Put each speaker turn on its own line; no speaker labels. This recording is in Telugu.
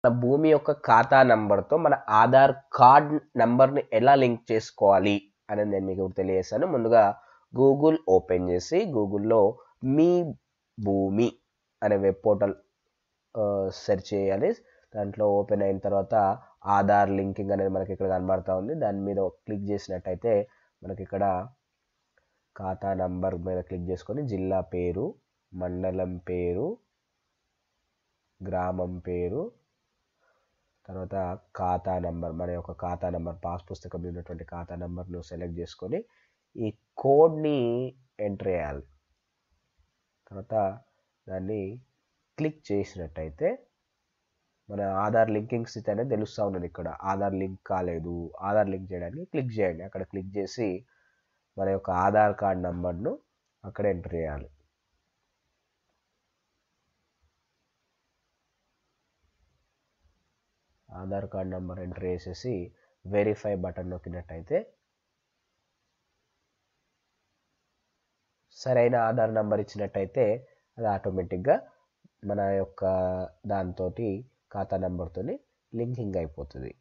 మన భూమి యొక్క ఖాతా నంబర్తో మన ఆధార్ కార్డ్ నంబర్ని ఎలా లింక్ చేసుకోవాలి అనేది నేను మీకు తెలియజేస్తాను. ముందుగా గూగుల్ ఓపెన్ చేసి గూగుల్లో మీ భూమి అనే వెబ్ పోర్టల్ సెర్చ్ చేయాలి. దాంట్లో ఓపెన్ అయిన తర్వాత ఆధార్ లింకింగ్ అనేది మనకి ఇక్కడ కనబడతా ఉంది. దాని మీద క్లిక్ చేసినట్టయితే మనకి ఇక్కడ ఖాతా నంబర్ మీద క్లిక్ చేసుకొని జిల్లా పేరు, మండలం పేరు, గ్రామం పేరు, తర్వాత ఖాతా నంబర్, మన యొక్క ఖాతా నంబర్, పాస్ పుస్తకం ఉన్నటువంటి ఖాతా నంబర్ను సెలెక్ట్ చేసుకొని ఈ కోడ్ని ఎంటర్ చేయాలి. తర్వాత దాన్ని క్లిక్ చేసినట్టయితే మన ఆధార్ లింకింగ్ స్థితి అనేది తెలుస్తూ ఉన్నది. ఇక్కడ ఆధార్ లింక్ కాలేదు, ఆధార్ లింక్ చేయడానికి క్లిక్ చేయండి. అక్కడ క్లిక్ చేసి మన యొక్క ఆధార్ కార్డ్ నంబర్ను అక్కడ ఎంటర్ చేయాలి. ఆధార్ కార్డ్ నంబర్ ఎంటర్ చేసేసి వెరిఫై బటన్ నొక్కినట్టయితే సరైన ఆధార్ నంబర్ ఇచ్చినట్టయితే అది ఆటోమేటిక్గా మన యొక్క దాంతో ఖాతా నంబర్తో లింకింగ్ అయిపోతుంది.